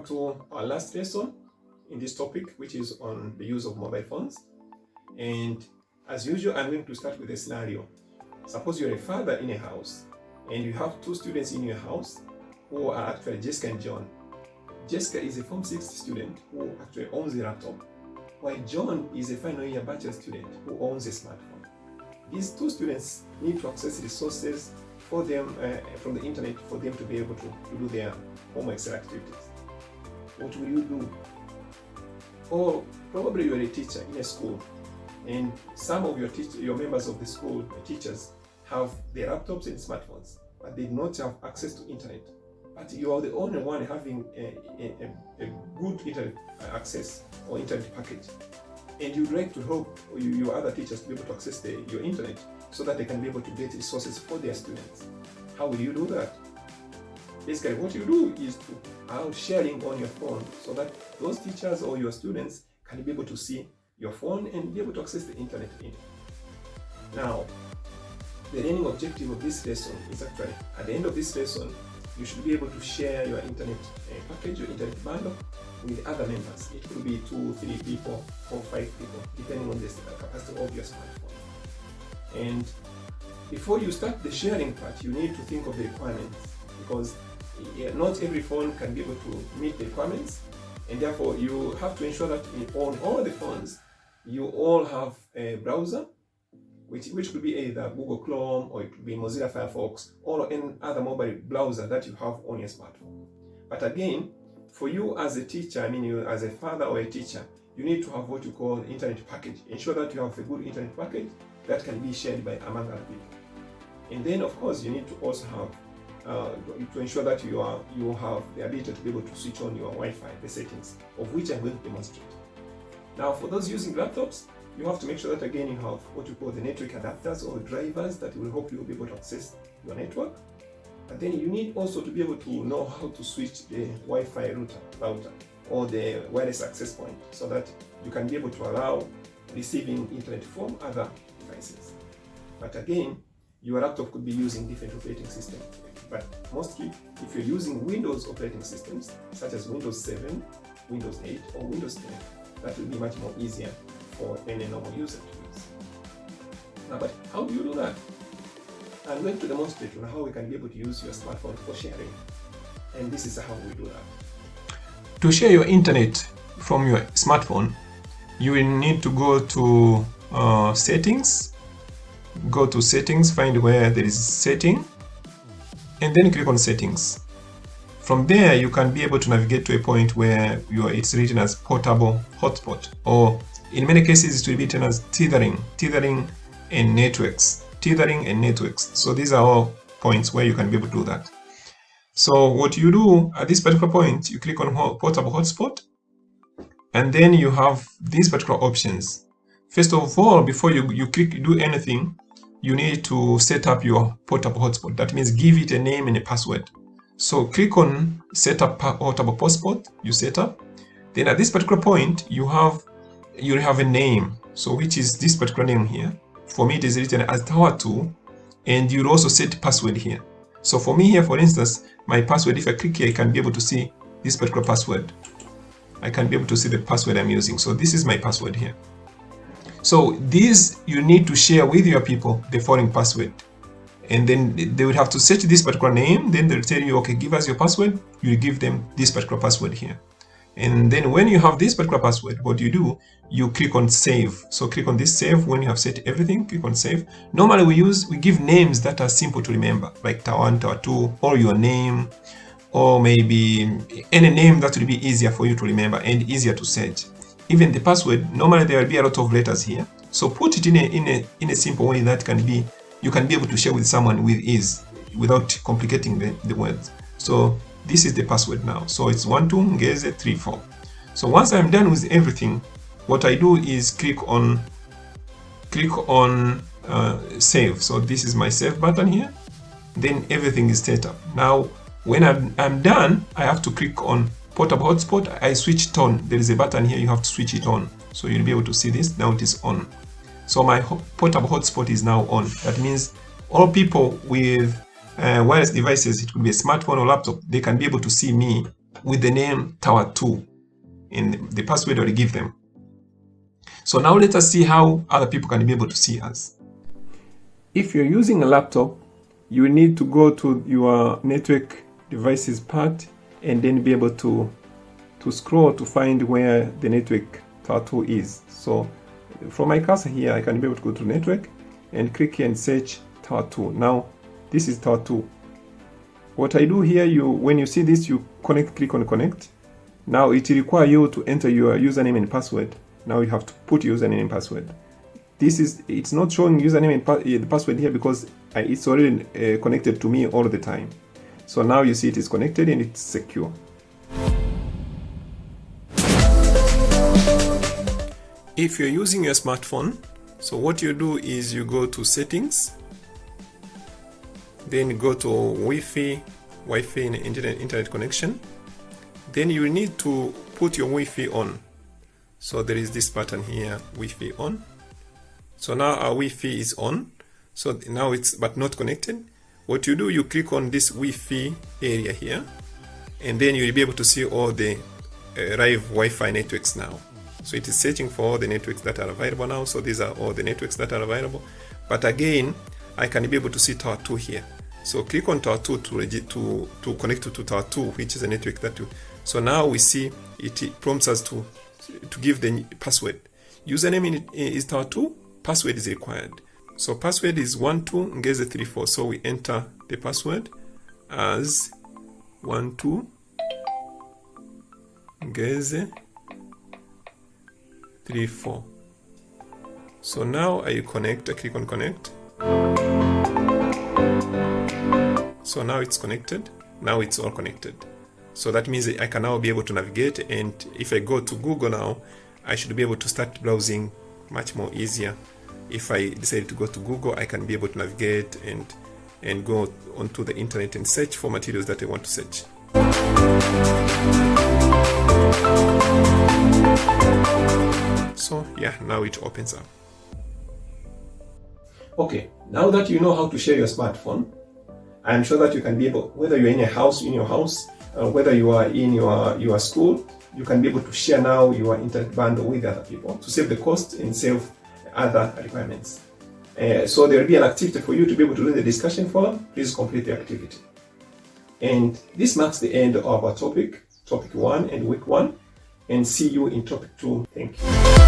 welcome to our last lesson in this topic, which is on the use of mobile phones. And as usual, I'm going to start with a scenario. Suppose you're a father in a house and you have two students in your house who are actually Jessica and John. Jessica is a Form 6 student who actually owns a laptop, while John is a final year bachelor student who owns a smartphone. These two students need to access resources for them from the internet for them to be able to do their homework activities. What will you do? Or probably you are a teacher in a school, and some of your members of the school, the teachers, have their laptops and smartphones, but they do not have access to internet. But you are the only one having a good internet access or internet package, and you'd like to help your other teachers to be able to access your internet so that they can be able to get resources for their students. How will you do that? Basically, what you do is to allow sharing on your phone so that those teachers or your students can be able to see your phone and be able to access the internet in it. Now, the learning objective of this lesson is actually, at the end of this lesson, you should be able to share your internet package, your internet bundle with other members. It could be 2, 3 people, 4, 5 people, depending on the capacity of your smartphone. And before you start the sharing part, you need to think of the requirements, because not every phone can be able to meet the requirements, and therefore you have to ensure that on all the phones you all have a browser, which could be either Google Chrome or it could be Mozilla Firefox or any other mobile browser that you have on your smartphone. But again, for you as a teacher, you as a father or a teacher, you need to have what you call internet package. Ensure that you have a good internet package that can be shared by among other people. And then, of course, you need to also have to ensure that you have the ability to be able to switch on your Wi-Fi, the settings of which I'm going to demonstrate. Now, for those using laptops, you have to make sure that again you have what you call the network adapters or drivers that will help you be able to access your network. But then you need also to be able to know how to switch the Wi-Fi router or the wireless access point so that you can be able to allow receiving internet from other devices. But again, your laptop could be using different operating systems. But mostly, if you're using Windows operating systems, such as Windows 7, Windows 8, or Windows 10, that will be much more easier for any normal user to use. Now, but how do you do that? I'm going to demonstrate how we can be able to use your smartphone for sharing. And this is how we do that. To share your internet from your smartphone, you will need to go to settings. Go to settings, find where there is setting, and then click on settings. From there, you can be able to navigate to a point where it's written as portable hotspot, or in many cases it will be written as tethering and networks. So these are all points where you can be able to do that. So what you do at this particular point, you click on portable hotspot, and then you have these particular options. First of all, before you do anything, you need to set up your portable hotspot. That means give it a name and a password. So click on set up portable hotspot, you set up. Then at this particular point, you have a name. So which is this particular name here. For me, it is written as Tower 2, and you'll also set password here. So for me here, for instance, my password, if I click here, I can be able to see this particular password. I can be able to see the password I'm using. So this is my password here. So these you need to share with your people the following password, and then they would have to search this particular name. Then they'll tell you, okay, give us your password. You give them this particular password here, and then when you have this particular password, what you do, you click on save. So click on this save. When you have set everything, click on save. Normally we give names that are simple to remember, like Tower 1, Tower 2, or your name, or maybe any name that will be easier for you to remember and easier to search. Even the password, normally there will be a lot of letters here. So put it in a simple way that you can be able to share with someone with ease without complicating the words. So this is the password now. So it's 12ngeze34. So once I'm done with everything, what I do is click on save. So this is my save button here. Then everything is set up. Now when I'm done, I have to click on portable hotspot. I switch it on. There is a button here, you have to switch it on. So you'll be able to see this. Now it is on. So my portable hotspot is now on. That means all people with wireless devices, it could be a smartphone or laptop, they can be able to see me with the name Tower 2 in the password I give them. So now let us see how other people can be able to see us. If you're using a laptop, you need to go to your network devices part and then be able to scroll to find where the network Tower 2 is. So from my cursor here, I can be able to go to network and click here and search Tower 2. Now this is Tower 2. What I do here, when you see this, you click on connect. Now it requires you to enter your username and password. Now you have to put username and password. It's not showing username and the password here because it's already connected to me all the time. So now you see it is connected and it's secure. If you're using your smartphone, so what you do is you go to settings, then go to Wi-Fi and internet connection. Then you need to put your Wi-Fi on. So there is this button here, Wi-Fi on. So now our Wi-Fi is on. So now it's but not connected. What you do, you click on this Wi-Fi area here, and then you'll be able to see all the live Wi-Fi networks now. So it is searching for all the networks that are available now. So these are all the networks that are available. But again, I can be able to see Tower 2 here. So click on Tower 2 to connect to Tower 2, which is a network that you. So now we see it prompts us to give the password. Username is Tower 2, password is required. So password is 12ngeze34. So we enter the password as 12ngeze34. So now I click on connect. So now it's connected. Now it's all connected. So that means I can now be able to navigate, and if I go to Google now, I should be able to start browsing much more easier. If I decide to go to Google, I can be able to navigate and go onto the internet and search for materials that I want to search. So yeah, now it opens up. Okay, now that you know how to share your smartphone, I'm sure that you can be able, whether you're in your house, whether you are in your school, you can be able to share now your internet bundle with other people to save the cost and save other requirements. So there will be an activity for you to be able to do in the discussion forum. Please complete the activity. And this marks the end of our topic 1 and week 1, and see you in topic 2. Thank you.